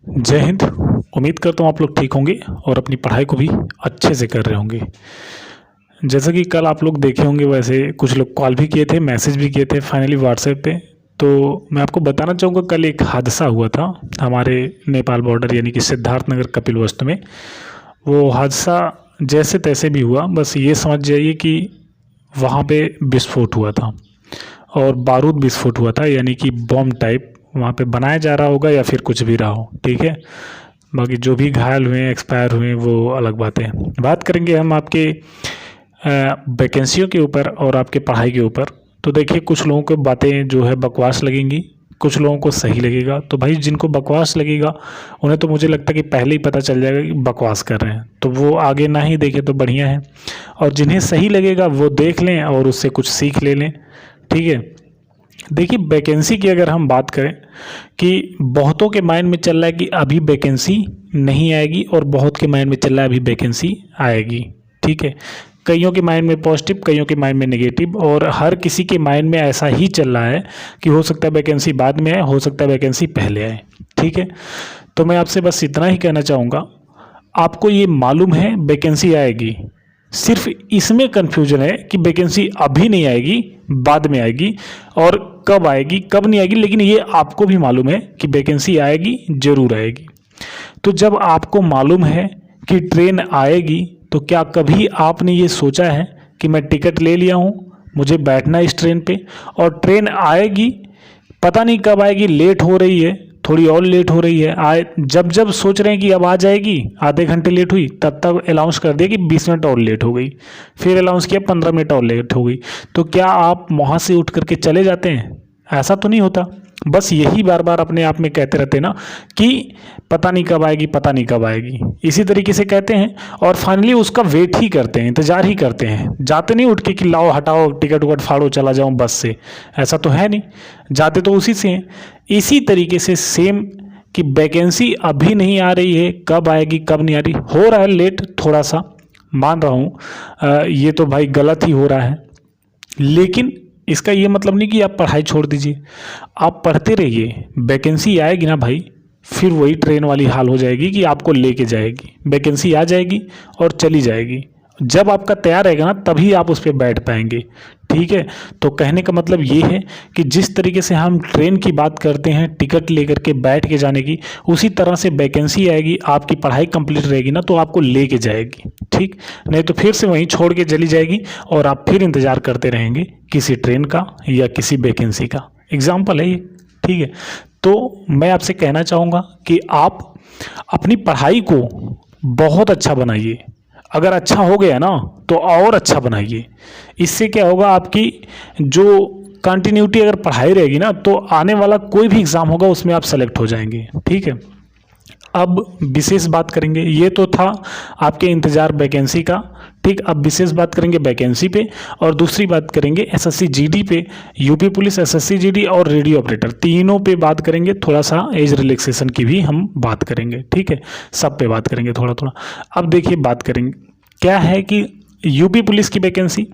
जय हिंद। उम्मीद करता हूँ आप लोग ठीक होंगे और अपनी पढ़ाई को भी अच्छे से कर रहे होंगे। जैसा कि कल आप लोग देखे होंगे, वैसे कुछ लोग कॉल भी किए थे, मैसेज भी किए थे फाइनली व्हाट्सएप पे। तो मैं आपको बताना चाहूँगा, कल एक हादसा हुआ था हमारे नेपाल बॉर्डर यानी कि सिद्धार्थनगर कपिलवस्तु में। वो हादसा जैसे तैसे भी हुआ, बस ये समझ जाइए कि वहाँ पे विस्फोट हुआ था और बारूद विस्फोट हुआ था, यानी कि बॉम्ब टाइप वहाँ पे बनाया जा रहा होगा या फिर कुछ भी रहा हो। ठीक है, बाकी जो भी घायल हुए, एक्सपायर हुए, वो अलग बात है। बात करेंगे हम आपके वैकेंसियों के ऊपर और आपके पढ़ाई के ऊपर। तो देखिए, कुछ लोगों को बातें जो है बकवास लगेंगी, कुछ लोगों को सही लगेगा। तो भाई, जिनको बकवास लगेगा उन्हें तो मुझे लगता है कि पहले ही पता चल जाएगा कि बकवास कर रहे हैं, तो वो आगे ना ही देखे तो बढ़िया है। और जिन्हें सही लगेगा वो देख लें और उससे कुछ सीख ले लें। ठीक है, देखिए वैकेंसी की अगर हम बात करें कि बहुतों के माइंड में चल रहा है कि अभी वैकेंसी नहीं आएगी और बहुत के माइंड में चल रहा है अभी वैकेंसी आएगी। ठीक है, कईयों के माइंड में पॉजिटिव, कईयों के माइंड में नेगेटिव, और हर किसी के माइंड में ऐसा ही चल रहा है कि हो सकता है वैकेंसी बाद में आए, हो सकता है वैकेंसी पहले आए। ठीक है, तो मैं आपसे बस इतना ही कहना चाहूँगा, आपको ये मालूम है वैकेंसी आएगी, सिर्फ इसमें कन्फ्यूजन है कि वैकेंसी अभी नहीं आएगी, बाद में आएगी, और कब आएगी कब नहीं आएगी। लेकिन ये आपको भी मालूम है कि वैकेंसी आएगी, ज़रूर आएगी। तो जब आपको मालूम है कि ट्रेन आएगी, तो क्या कभी आपने ये सोचा है कि मैं टिकट ले लिया हूँ, मुझे बैठना है इस ट्रेन पे, और ट्रेन आएगी, पता नहीं कब आएगी, लेट हो रही है, थोड़ी और लेट हो रही है, आए जब जब सोच रहे हैं कि अब आ जाएगी, आधे घंटे लेट हुई, तब तक अनाउंस कर दिया कि 20 मिनट और लेट हो गई, फिर अनाउंस किया 15 मिनट और लेट हो गई। तो क्या आप वहाँ से उठ करके चले जाते हैं? ऐसा तो नहीं होता। बस यही बार बार अपने आप में कहते रहते ना कि पता नहीं कब आएगी, पता नहीं कब आएगी, इसी तरीके से कहते हैं और फाइनली उसका वेट ही करते हैं, इंतज़ार ही करते हैं। जाते नहीं उठ के कि लाओ हटाओ टिकट उकट फाड़ो चला जाऊँ बस से, ऐसा तो है नहीं, जाते तो उसी से हैं। इसी तरीके से सेम कि वैकेंसी अभी नहीं आ रही है, कब आएगी कब नहीं आ रही, हो रहा है लेट थोड़ा सा, मान रहा हूँ, ये तो भाई गलत ही हो रहा है। लेकिन इसका ये मतलब नहीं कि आप पढ़ाई छोड़ दीजिए, आप पढ़ते रहिए। वैकेंसी आएगी ना भाई, फिर वही ट्रेन वाली हाल हो जाएगी कि आपको लेके जाएगी। वैकेंसी आ जाएगी और चली जाएगी, जब आपका तैयार रहेगा ना तभी आप उस पर बैठ पाएंगे। ठीक है, तो कहने का मतलब ये है कि जिस तरीके से हम ट्रेन की बात करते हैं टिकट लेकर के बैठ के जाने की, उसी तरह से वैकेंसी आएगी, आपकी पढ़ाई कंप्लीट रहेगी ना तो आपको लेके जाएगी। ठीक, नहीं तो फिर से वहीं छोड़ के चली जाएगी और आप फिर इंतज़ार करते रहेंगे किसी ट्रेन का या किसी वैकेंसी का। एग्जाम्पल है ये। ठीक है, तो मैं आपसे कहना चाहूँगा कि आप अपनी पढ़ाई को बहुत अच्छा बनाइए। अगर अच्छा हो गया ना तो और अच्छा बनाइए। इससे क्या होगा, आपकी जो कंटिन्यूटी अगर पढ़ाई रहेगी ना तो आने वाला कोई भी एग्ज़ाम होगा उसमें आप सेलेक्ट हो जाएंगे। ठीक है, अब विशेष बात करेंगे, ये तो था आपके इंतज़ार वैकेंसी का। ठीक, अब विशेष बात करेंगे वैकेंसी पे, और दूसरी बात करेंगे एसएससी जीडी पे, यूपी पुलिस, एसएससी जीडी और रेडियो ऑपरेटर, तीनों पे बात करेंगे। थोड़ा सा एज रिलैक्सेशन की भी हम बात करेंगे। ठीक है, सब पे बात करेंगे थोड़ा थोड़ा। अब देखिए, बात करेंगे क्या है कि यूपी पुलिस की वैकेंसी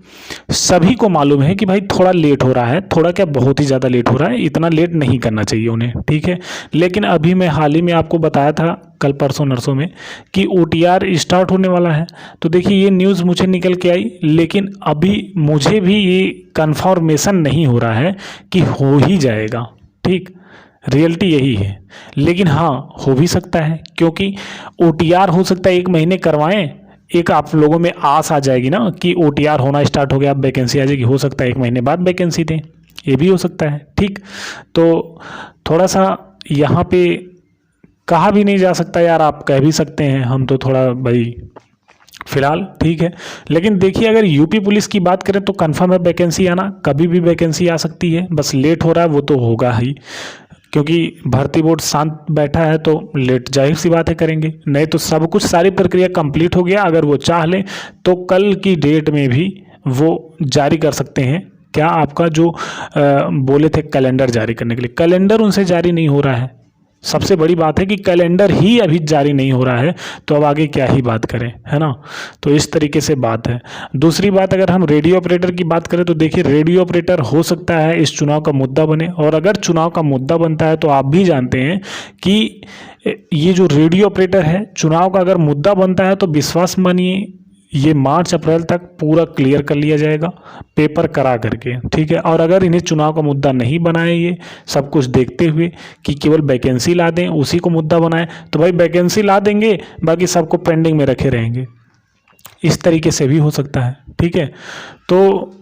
सभी को मालूम है कि भाई थोड़ा लेट हो रहा है, थोड़ा क्या बहुत ही ज़्यादा लेट हो रहा है, इतना लेट नहीं करना चाहिए उन्हें। ठीक है, लेकिन अभी मैं हाल ही में आपको बताया था कल परसों नरसों में कि ओटीआर स्टार्ट होने वाला है। तो देखिए, ये न्यूज़ मुझे निकल के आई, लेकिन अभी मुझे भी ये कन्फर्मेशन नहीं हो रहा है कि हो ही जाएगा। ठीक, रियलिटी यही है, लेकिन हाँ हो भी सकता है, क्योंकि ओटीआर हो सकता है 1 महीने करवाएं, एक आप लोगों में आस आ जाएगी ना कि ओटीआर होना स्टार्ट हो गया, अब वैकेंसी आ जाएगी, हो सकता है 1 महीने बाद वैकेंसी दें, ये भी हो सकता है। ठीक, तो थोड़ा सा यहाँ पे कहा भी नहीं जा सकता यार, आप कह भी सकते हैं, हम तो थोड़ा भाई फिलहाल ठीक है। लेकिन देखिए, अगर यूपी पुलिस की बात करें तो कंफर्म है वैकेंसी आना, कभी भी वैकेंसी आ सकती है, बस लेट हो रहा है वो तो होगा ही, क्योंकि भर्ती बोर्ड शांत बैठा है तो लेट जाहिर सी बात है करेंगे। नहीं तो सब कुछ सारी प्रक्रिया कंप्लीट हो गया, अगर वो चाह लें तो कल की डेट में भी वो जारी कर सकते हैं। क्या आपका जो बोले थे कैलेंडर जारी करने के लिए, कैलेंडर उनसे जारी नहीं हो रहा है, सबसे बड़ी बात है कि कैलेंडर ही अभी जारी नहीं हो रहा है, तो अब आगे क्या ही बात करें, है ना। तो इस तरीके से बात है। दूसरी बात, अगर हम रेडियो ऑपरेटर की बात करें तो देखिए, रेडियो ऑपरेटर हो सकता है इस चुनाव का मुद्दा बने, और अगर चुनाव का मुद्दा बनता है तो आप भी जानते हैं कि ये जो रेडियो ऑपरेटर है, चुनाव का अगर मुद्दा बनता है तो विश्वास मानिए ये मार्च अप्रैल तक पूरा क्लियर कर लिया जाएगा पेपर करा करके, ठीक है। और अगर इन्हें चुनाव का मुद्दा नहीं बनाए, ये सब कुछ देखते हुए कि केवल वैकेंसी ला दें उसी को मुद्दा बनाए, तो भाई वैकेंसी ला देंगे, बाकी सबको पेंडिंग में रखे रहेंगे। इस तरीके से भी हो सकता है, ठीक है। तो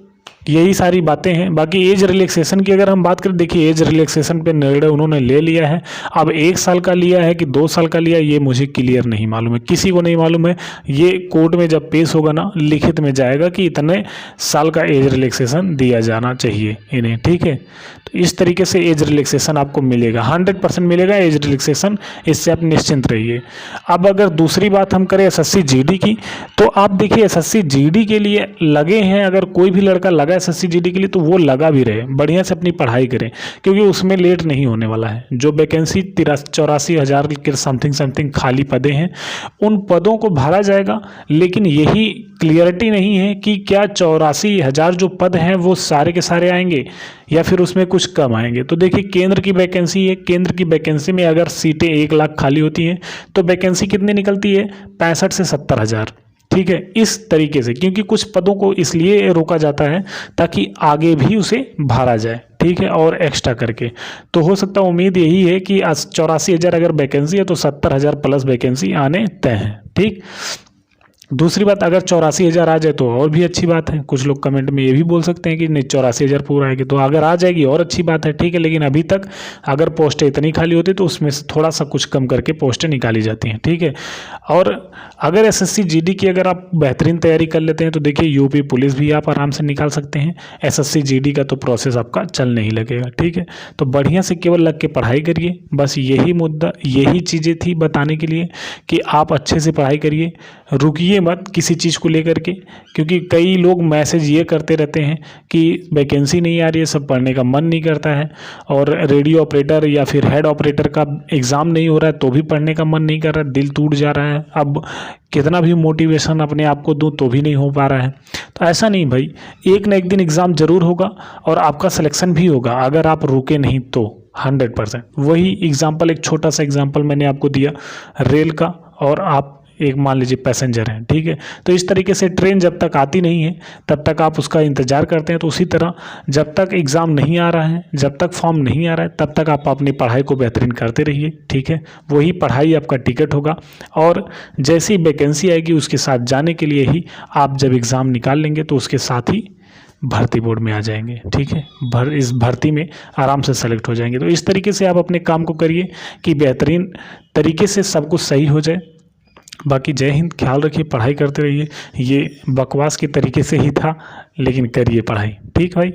यही सारी बातें हैं। बाकी एज रिलैक्सेशन की अगर हम बात करें, देखिए एज रिलैक्सेशन पे निर्णय उन्होंने ले लिया है। अब 1 साल का लिया है कि 2 साल का लिया, ये मुझे क्लियर नहीं मालूम है, किसी को नहीं मालूम है। ये कोर्ट में जब पेश होगा ना, लिखित में जाएगा कि इतने साल का एज रिलैक्सेशन दिया जाना चाहिए इन्हें, ठीक है। तो इस तरीके से एज रिलैक्सेशन आपको मिलेगा, 100% मिलेगा एज रिलैक्सेशन, इससे आप निश्चिंत रहिए। अब अगर दूसरी बात हम करें एसएससी जीडी की, तो आप देखिए एसएससी जीडी के लिए लगे हैं, अगर कोई भी लड़का लगा एसएससी जीडी के लिए तो वो लगा भी रहे, बढ़िया से अपनी पढ़ाई करें, क्योंकि उसमें लेट नहीं होने वाला है। जो वैकेंसी 84,000 के समथिंग खाली पदे हैं, उन पदों को भरा जाएगा, लेकिन यही क्लियरिटी नहीं है कि क्या 84,000 जो पद हैं वो सारे के सारे आएंगे या फिर उसमें कुछ कम आएंगे। तो देखिए केंद्र की वैकेंसी है, केंद्र की वैकेंसी में अगर सीटें 1 लाख खाली होती हैं तो वैकेंसी कितनी निकलती है, 65 से 70,000, ठीक है। इस तरीके से, क्योंकि कुछ पदों को इसलिए रोका जाता है ताकि आगे भी उसे भरा जाए, ठीक है, और एक्स्ट्रा करके। तो हो सकता है, उम्मीद यही है कि 84,000 अगर वैकेंसी है तो 70,000 प्लस वैकेंसी आने तय है, ठीक। दूसरी बात, अगर 84,000 आ जाए तो और भी अच्छी बात है। कुछ लोग कमेंट में ये भी बोल सकते हैं कि नहीं 84,000 पूरा आएगी, तो अगर आ जाएगी और अच्छी बात है, ठीक है। लेकिन अभी तक अगर पोस्टें इतनी खाली होती तो उसमें से थोड़ा सा कुछ कम करके पोस्टें निकाली जाती हैं, ठीक है। और अगर एसएससी जीडी की अगर आप बेहतरीन तैयारी कर लेते हैं तो देखिए यूपी पुलिस भी आप आराम से निकाल सकते हैं। एसएससी जीडी का तो प्रोसेस आपका चलने ही लगेगा, ठीक है। तो बढ़िया से केवल लग के पढ़ाई करिए, बस यही मुद्दा, यही चीज़ें थी बताने के लिए कि आप अच्छे से पढ़ाई करिए, रुकिए मत किसी चीज़ को लेकर के, क्योंकि कई लोग मैसेज ये करते रहते हैं कि वैकेंसी नहीं आ रही है, सब पढ़ने का मन नहीं करता है, और रेडियो ऑपरेटर या फिर हेड ऑपरेटर का एग्ज़ाम नहीं हो रहा है तो भी पढ़ने का मन नहीं कर रहा है, दिल टूट जा रहा है। अब कितना भी मोटिवेशन अपने आप को दूं तो भी नहीं हो पा रहा है। तो ऐसा नहीं भाई, एक ना एक दिन एग्ज़ाम ज़रूर होगा और आपका सिलेक्शन भी होगा, अगर आप रुके नहीं तो 100%। वही एग्जाम्पल, एक छोटा सा एग्जाम्पल मैंने आपको दिया रेल का, और आप एक मान लीजिए पैसेंजर हैं, ठीक है। तो इस तरीके से ट्रेन जब तक आती नहीं है तब तक आप उसका इंतज़ार करते हैं, तो उसी तरह जब तक एग्ज़ाम नहीं आ रहा है, जब तक फॉर्म नहीं आ रहा है, तब तक आप अपनी पढ़ाई को बेहतरीन करते रहिए, ठीक है। वही पढ़ाई आपका टिकट होगा, और जैसी वैकेंसी आएगी उसके साथ जाने के लिए ही आप जब एग्ज़ाम निकाल लेंगे तो उसके साथ ही भर्ती बोर्ड में आ जाएंगे, ठीक है। इस भर्ती में आराम से सेलेक्ट हो जाएंगे। तो इस तरीके से आप अपने काम को करिए कि बेहतरीन तरीके से सब कुछ सही हो जाए। बाकी जय हिंद, ख्याल रखिए, पढ़ाई करते रहिए। ये बकवास के तरीके से ही था, लेकिन करिए पढ़ाई, ठीक भाई।